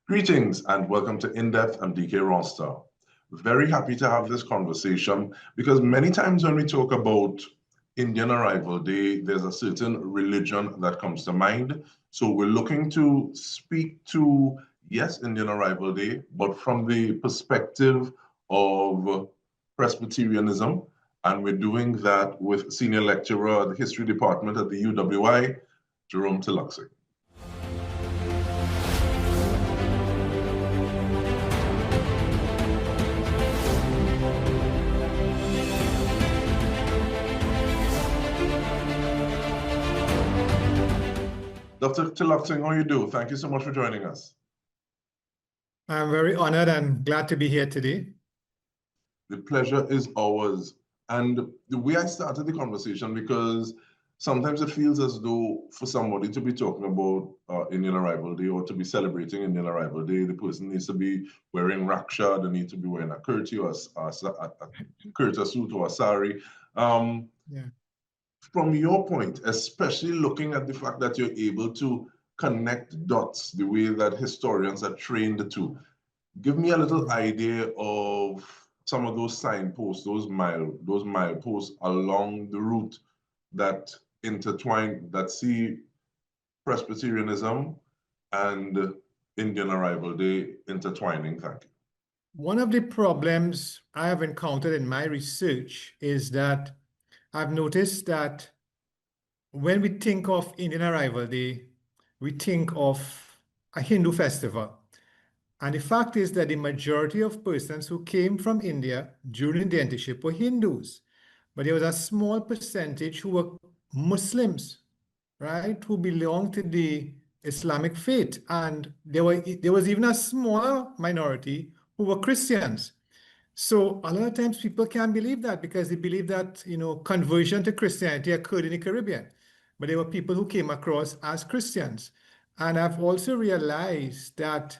Greetings and welcome to In-Depth. I'm Dike Rostant. Very happy to have this conversation because many times when we talk about Indian Arrival Day, there's a certain religion that comes to mind. So we're looking to speak to, yes, Indian Arrival Day, but from the perspective of Presbyterianism. And we're doing that with Senior Lecturer at the History Department at the UWI, Jerome Teelucksingh. Dr. Teelucksingh, how are you doing? Thank you so much for joining us. I'm very honored and glad to be here today. The pleasure is ours. And the way I started the conversation, because sometimes it feels as though for somebody to be talking about Indian Arrival Day or to be celebrating Indian Arrival Day, the person needs to be wearing raksha, they need to be wearing a kurti or a kurta suit or a sari. From your point, especially looking at the fact that you're able to connect dots the way that historians are trained to, give me a little idea of some of those signposts, those mileposts along the route that intertwine, that see Presbyterianism and Indian Arrival Day intertwining. Thank you. One of the problems I have encountered in my research is that I've noticed that when we think of Indian Arrival Day, we think of a Hindu festival. And the fact is that the majority of persons who came from India during the indentureship were Hindus. But there was a small percentage who were Muslims, right, who belonged to the Islamic faith. And there was even a smaller minority who were Christians. So a lot of times people can't believe that because they believe that, conversion to Christianity occurred in the Caribbean. But there were people who came across as Christians. And I've also realized that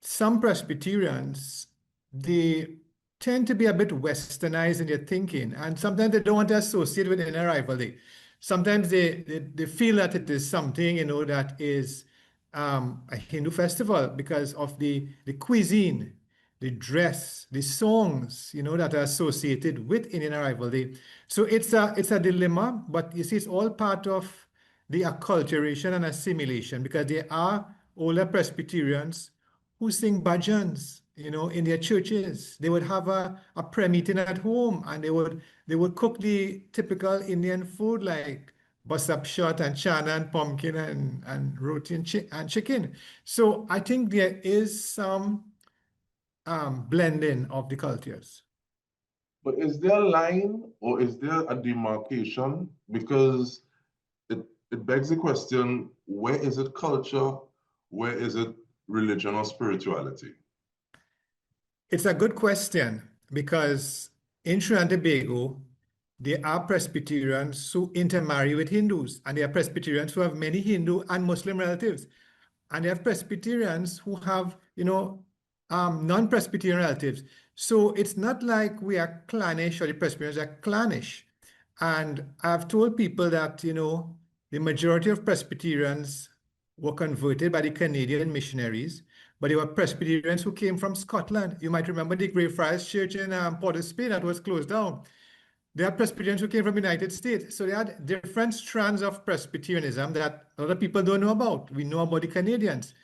some Presbyterians, they tend to be a bit westernized in their thinking. And sometimes they don't want to associate with Indian Arrival Day. Sometimes they feel that it is something, that is a Hindu festival because of the cuisine, the dress, the songs, that are associated with Indian Arrival Day. So it's a dilemma, but you see, it's all part of the acculturation and assimilation because there are older Presbyterians who sing bhajans, in their churches. They would have a prayer meeting at home and they would cook the typical Indian food like basapshat and chana and pumpkin and roti and chicken. So I think there is some blending of the cultures. But is there a line or is there a demarcation? Because it begs the question, where is it culture? Where is it religion or spirituality? It's a good question because in Trinidad and Tobago, there are Presbyterians who intermarry with Hindus, and there are Presbyterians who have many Hindu and Muslim relatives. And they have Presbyterians who have, non-Presbyterian relatives. So it's not like we are clannish or the Presbyterians are clannish. And I've told people that, the majority of Presbyterians were converted by the Canadian missionaries, but they were Presbyterians who came from Scotland. You might remember the Greyfriars Church in Port of Spain that was closed down. There are Presbyterians who came from the United States. So there are different strands of Presbyterianism that a lot of people don't know about. We know about the Canadians.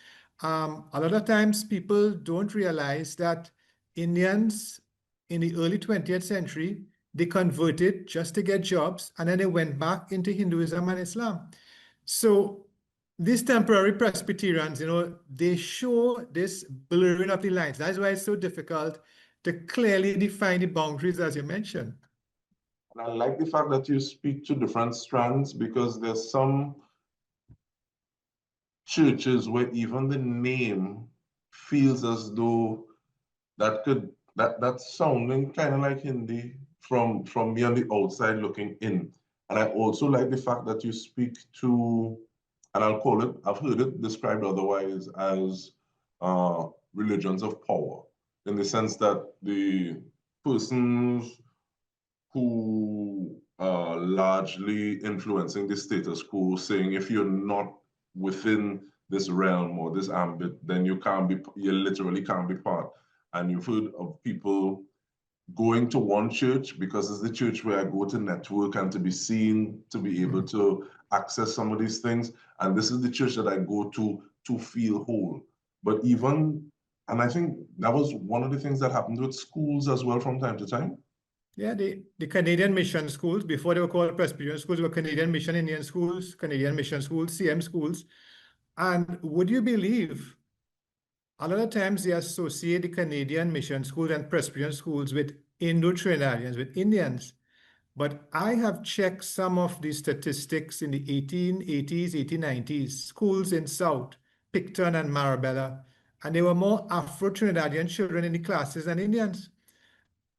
A lot of times people don't realize that Indians in the early 20th century, they converted just to get jobs, and then they went back into Hinduism and Islam. So these temporary Presbyterians, they show this blurring of the lines. That's why it's so difficult to clearly define the boundaries, as you mentioned. And I like the fact that you speak to different strands because there's some churches where even the name feels as though that's sounding kind of like Hindi from me on the outside looking in. And I also like the fact that you speak to, and I've heard it described otherwise as religions of power, in the sense that the persons who are largely influencing the status quo, saying if you're not within this realm or this ambit, then you literally can't be part. And you've heard of people going to one church because it's the church where I go to network and to be seen, to be able to access some of these things. And this is the church that I go to feel whole. But and I think that was one of the things that happened with schools as well from time to time. Yeah, the Canadian mission schools, before they were called Presbyterian schools, were Canadian Mission Indian schools, Canadian Mission schools, CM schools. And would you believe, a lot of times they associate the Canadian mission schools and Presbyterian schools with Indo-Trinidadians, with Indians. But I have checked some of the statistics in the 1880s, 1890s, schools in South, Picton and Marabella, and there were more Afro-Trinidadian children in the classes than Indians.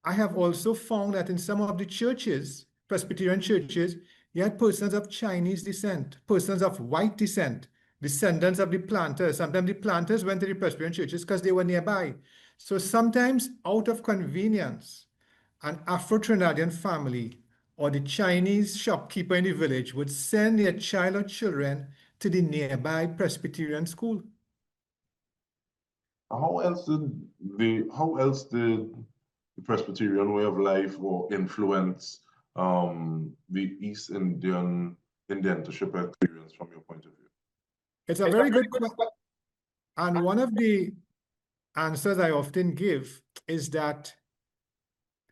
I have also found that in some of the churches, Presbyterian churches, you had persons of Chinese descent, persons of white descent, descendants of the planters. Sometimes the planters went to the Presbyterian churches because they were nearby. So sometimes out of convenience, an Afro-Trinidadian family or the Chinese shopkeeper in the village would send their child or children to the nearby Presbyterian school. How else did the Presbyterian way of life or influence the East Indian indentureship experience from your point of view? It's a very good question. And one of the answers I often give is that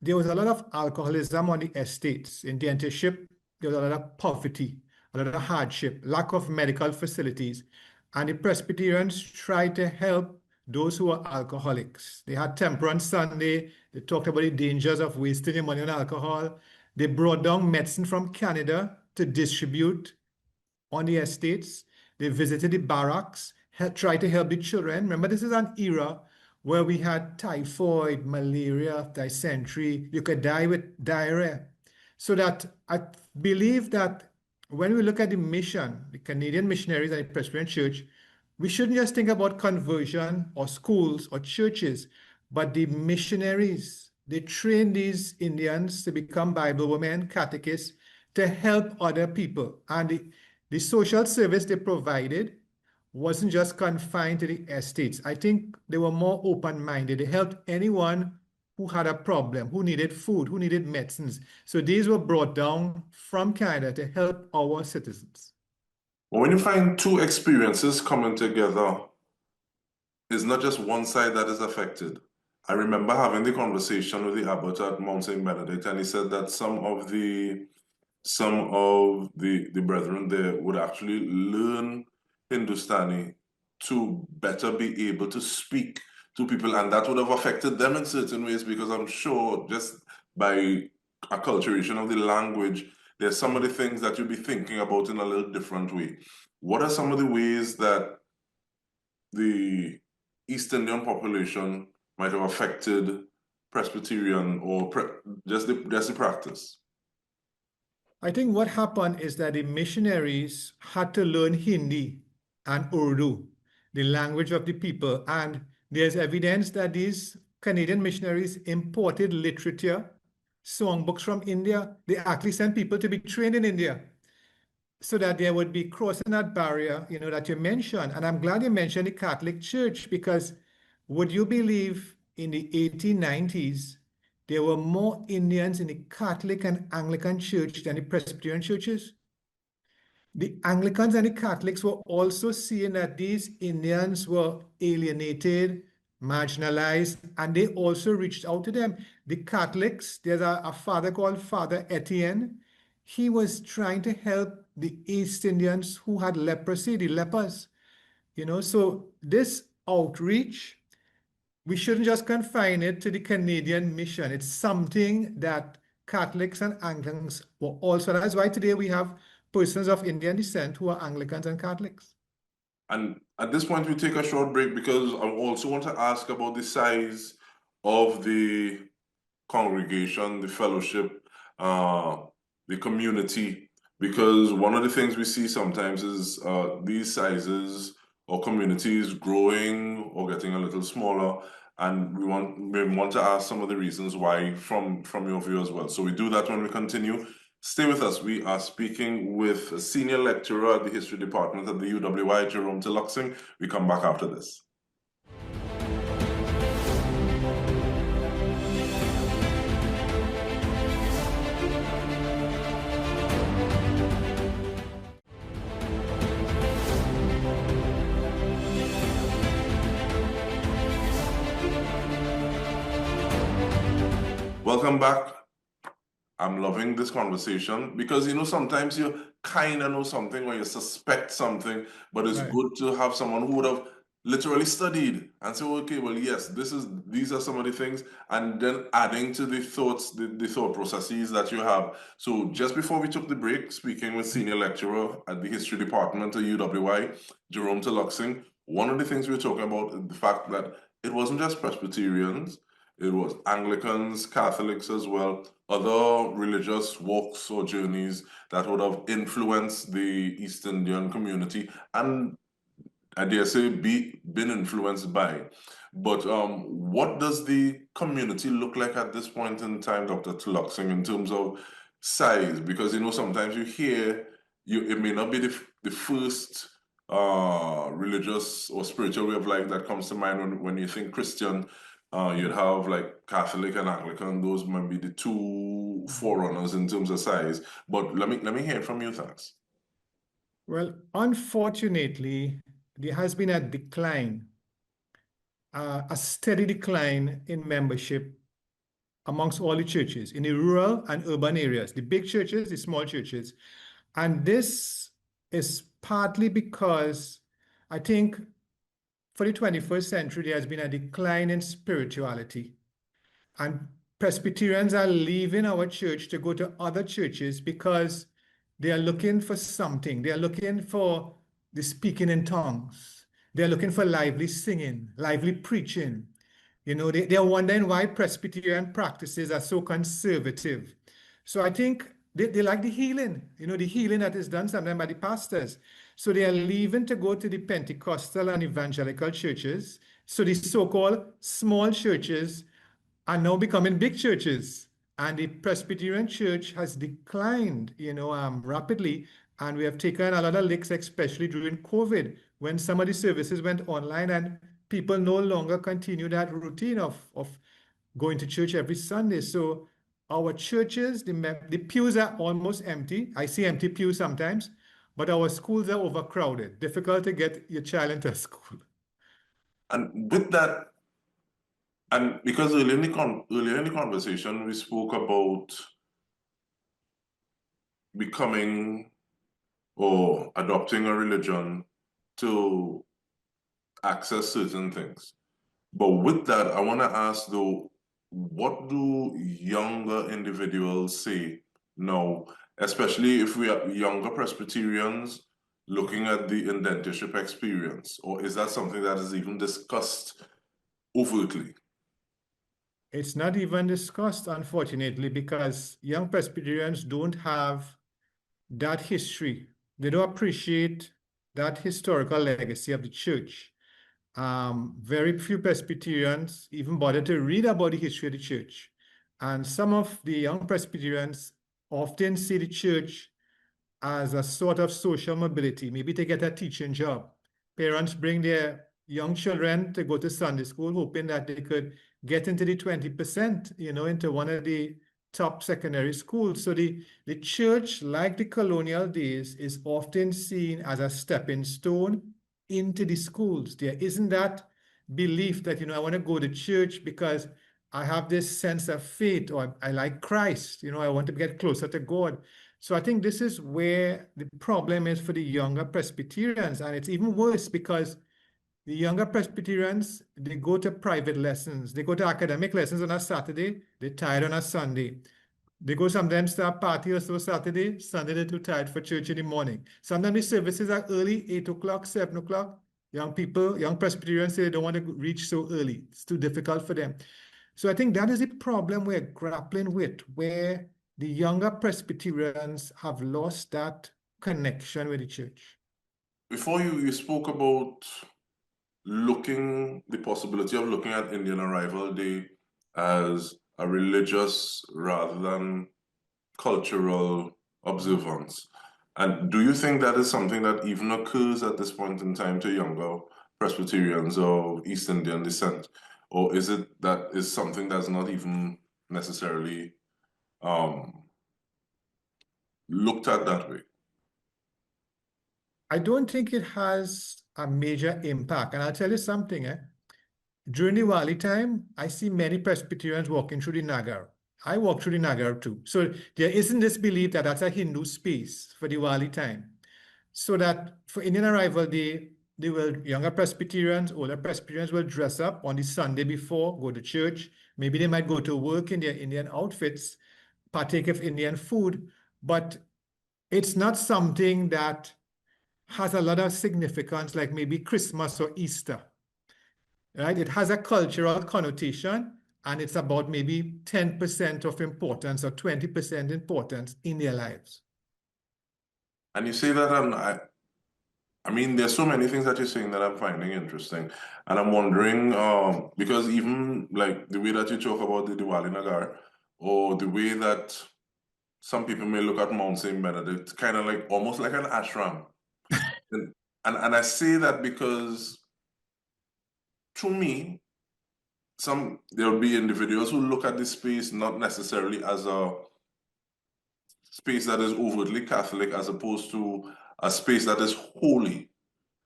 there was a lot of alcoholism on the estates. In indentureship, there was a lot of poverty, a lot of hardship, lack of medical facilities. And the Presbyterians tried to help those who were alcoholics. They had Temperance Sunday. They talked about the dangers of wasting your money on alcohol. They brought down medicine from Canada to distribute on the estates. They visited the barracks, tried to help the children. Remember, this is an era where we had typhoid, malaria, dysentery. You could die with diarrhea. So that I believe that when we look at the mission, the Canadian missionaries and the Presbyterian Church, we shouldn't just think about conversion or schools or churches, but the missionaries. They train these Indians to become Bible women, catechists, to help other people. And the social service they provided wasn't just confined to the estates. I think they were more open-minded. They helped anyone who had a problem, who needed food, who needed medicines. So these were brought down from Canada to help our citizens. Well, when you find two experiences coming together, it's not just one side that is affected. I remember having the conversation with the abbot at Mount St. Benedict, and he said that some of the brethren there would actually learn Hindustani to better be able to speak to people, and that would have affected them in certain ways, because I'm sure just by acculturation of the language, there's some of the things that you'll be thinking about in a little different way. What are some of the ways that the East Indian population might have affected Presbyterian or just the practice? I think what happened is that the missionaries had to learn Hindi and Urdu, the language of the people. And there's evidence that these Canadian missionaries imported literature, songbooks from India. They actually sent people to be trained in India so that they would be crossing that barrier, that you mentioned. And I'm glad you mentioned the Catholic Church, because would you believe in the 1890s, there were more Indians in the Catholic and Anglican Church than the Presbyterian churches? The Anglicans and the Catholics were also seeing that these Indians were alienated, marginalized, and they also reached out to them. The Catholics, there's a father called Father Etienne. He was trying to help the East Indians who had leprosy, the lepers. So this outreach, we shouldn't just confine it to the Canadian mission. It's something that Catholics and Anglicans were also. That's why today we have persons of Indian descent who are Anglicans and Catholics. And at this point, we take a short break, because I also want to ask about the size of the congregation, the fellowship, the community, because one of the things we see sometimes is these sizes or communities growing or getting a little smaller, and we want to ask some of the reasons why from your view as well. So we do that when we continue. Stay with us. We are speaking with a senior lecturer at the History Department at the UWI, Jerome Teelucksingh. We come back after this. Welcome back. I'm loving this conversation because, you know, sometimes you kind of know something or you suspect something, but it's good to have someone who would have literally studied and say, okay, well, yes, these are some of the things, and then adding to the thoughts, the thought processes that you have. So just before we took the break, speaking with senior lecturer at the History Department at UWI, Jerome Teelucksingh, one of the things we were talking about is the fact that it wasn't just Presbyterians, it was Anglicans, Catholics as well, other religious walks or journeys that would have influenced the East Indian community and I dare say been influenced by. But what does the community look like at this point in time, Dr. Teelucksingh, in terms of size? Because, you know, sometimes you hear, it may not be the first religious or spiritual way of life that comes to mind when you think Christian. You'd have like Catholic and Anglican; those might be the two forerunners in terms of size. But let me hear from you, thanks. Well, unfortunately, there has been a decline, a steady decline in membership amongst all the churches in the rural and urban areas, the big churches, the small churches. And this is partly because I think for the 21st century, there has been a decline in spirituality. And Presbyterians are leaving our church to go to other churches because they are looking for something. They are looking for the speaking in tongues. They're looking for lively singing, lively preaching. You know, they're wondering why Presbyterian practices are so conservative. So I think they like the healing, you know, the healing that is done sometimes by the pastors. So they are leaving to go to the Pentecostal and evangelical churches. So the so-called small churches are now becoming big churches. And the Presbyterian church has declined, you know, rapidly. And we have taken a lot of licks, especially during COVID, when some of the services went online and people no longer continue that routine of going to church every Sunday. So our churches, the pews are almost empty. I see empty pews sometimes, but our schools are overcrowded. Difficult to get your child into a school. And with that, and because earlier in the conversation, we spoke about becoming or adopting a religion to access certain things. But with that, I want to ask though, what do younger individuals say now, especially if we are younger Presbyterians looking at the indentureship experience? Or is that something that is even discussed overtly? It's not even discussed, unfortunately, because young Presbyterians don't have that history. They don't appreciate that historical legacy of the church. Very few Presbyterians even bother to read about the history of the church. And some of the young Presbyterians often see the church as a sort of social mobility, maybe to get a teaching job. Parents bring their young children to go to Sunday school, hoping that they could get into the 20%, you know, into one of the top secondary schools. So the church, like the colonial days, is often seen as a stepping stone into the schools. There isn't that belief that, you know, I want to go to church because I have this sense of faith, or I like Christ, you know, I want to get closer to God. So I think this is where the problem is for the younger Presbyterians. And it's even worse because the younger Presbyterians, they go to private lessons. They go to academic lessons on a Saturday. They're tired on a Sunday. They go sometimes to a party or so Saturday. Sunday, they're too tired for church in the morning. Sometimes the services are early, 8 o'clock, 7 o'clock. Young people, young Presbyterians say they don't want to reach so early. It's too difficult for them. So I think that is the problem we're grappling with, where the younger Presbyterians have lost that connection with the church. Before you spoke about the possibility of looking at Indian Arrival Day as a religious rather than cultural observance. And do you think that is something that even occurs at this point in time to younger Presbyterians of East Indian descent? Or is it that is something that's not even necessarily looked at that way? I don't think it has a major impact. And I'll tell you something, during Diwali time, I see many Presbyterians walking through the Nagar. I walk through the Nagar too. So there isn't this belief that that's a Hindu space for Diwali time. So that for Indian Arrival Day, younger Presbyterians, older Presbyterians will dress up on the Sunday before, go to church. Maybe they might go to work in their Indian outfits, partake of Indian food, but it's not something that has a lot of significance like maybe Christmas or Easter, right? It has a cultural connotation and it's about maybe 10% of importance or 20% importance in their lives. And you say that, and I mean, there's so many things that you're saying that I'm finding interesting. And I'm wondering, because even like the way that you talk about the Diwali Nagar, or the way that some people may look at Mount St. Benedict, kind of like almost like an ashram. and I say that because to me, there'll be individuals who look at this space not necessarily as a space that is overtly Catholic, as opposed to a space that is holy.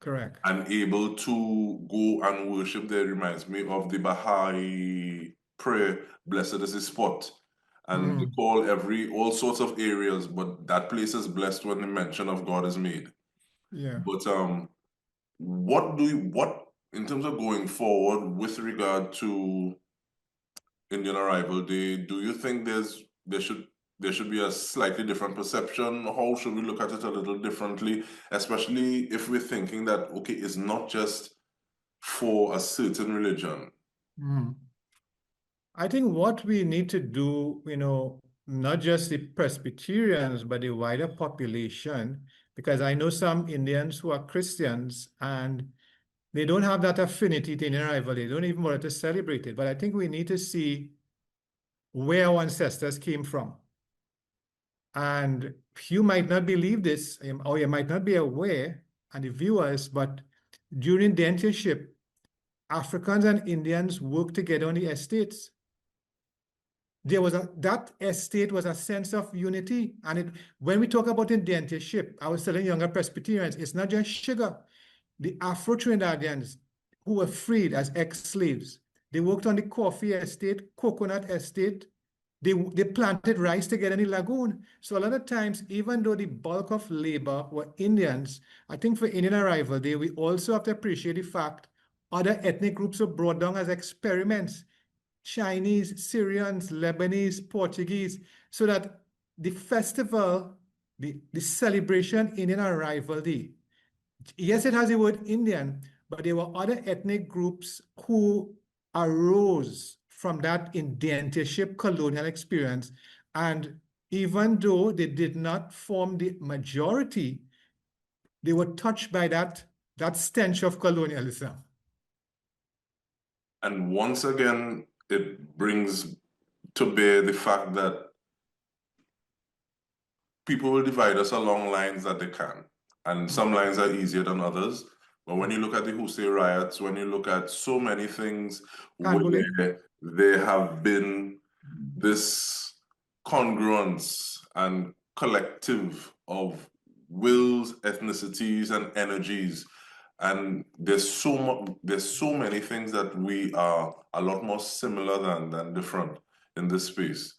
Correct. And able to go and worship there reminds me of the Baha'i prayer, blessed is the spot. And they call all sorts of areas, but that place is blessed when the mention of God is made. Yeah. But what in terms of going forward with regard to Indian Arrival Day, do you think there should be a slightly different perception? How should we look at it a little differently, especially if we're thinking that, okay, it's not just for a certain religion? I think what we need to do, not just the Presbyterians, but the wider population, because I know some Indians who are Christians and they don't have that affinity to Indian Arrival. They don't even want to celebrate it. But I think we need to see where our ancestors came from. And you might not believe this, or you might not be aware, and the viewers, but during the indentureship, Africans and Indians worked together on the estates. That estate was a sense of unity. And when we talk about indentureship, I was telling younger Presbyterians, it's not just sugar. The Afro-Trinidadians who were freed as ex-slaves, they worked on the coffee estate, coconut estate. They planted rice together in the lagoon. So a lot of times, even though the bulk of labor were Indians, I think for Indian Arrival Day, we also have to appreciate the fact other ethnic groups were brought down as experiments. Chinese, Syrians, Lebanese, Portuguese, so that the festival, the celebration Indian Arrival Day, yes, it has the word Indian, but there were other ethnic groups who arose from that indentureship colonial experience. And even though they did not form the majority, they were touched by that stench of colonialism. And once again, it brings to bear the fact that people will divide us along lines that they can. And some lines are easier than others. But when you look at the Hussein riots, when you look at so many things where there have been this congruence and collective of wills, ethnicities, and energies, and there's so many things that we are a lot more similar than different in this space.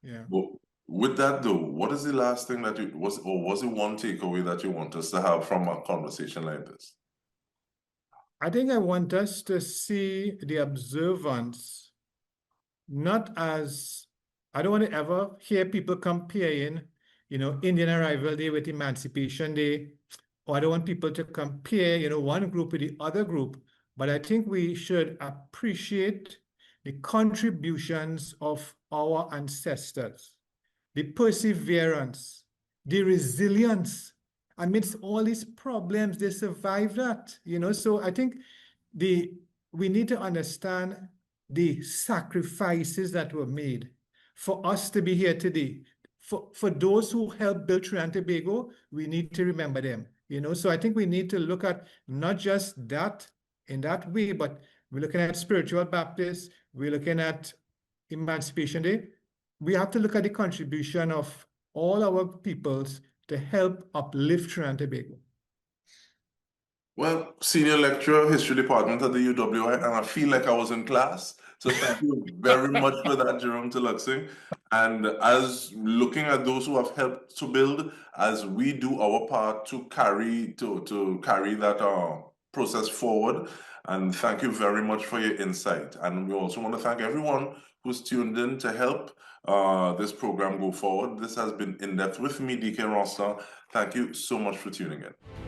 Yeah. But with that though, what is the last thing that was it one takeaway that you want us to have from a conversation like this? I think I want us to see the observance not as, I don't want to ever hear people comparing, Indian Arrival Day with Emancipation Day, or I don't want people to compare, one group with the other group, but I think we should appreciate the contributions of our ancestors, the perseverance, the resilience. Amidst all these problems, they survived that, So I think we need to understand the sacrifices that were made for us to be here today, for those who helped build Trinidad and Tobago, we need to remember them, So I think we need to look at not just that in that way, but we're looking at spiritual Baptists, we're looking at Emancipation Day. We have to look at the contribution of all our peoples to help uplift Trinidad and Tobago. Well, senior lecturer, history department at the UWI, and I feel like I was in class. So thank you very much for that, Jerome Teelucksingh. And as looking at those who have helped to build, as we do our part to carry that process forward. And thank you very much for your insight. And we also want to thank everyone who's tuned in to help this program go forward. This has been In Depth with me, Dike Rostant. Thank you so much for tuning in.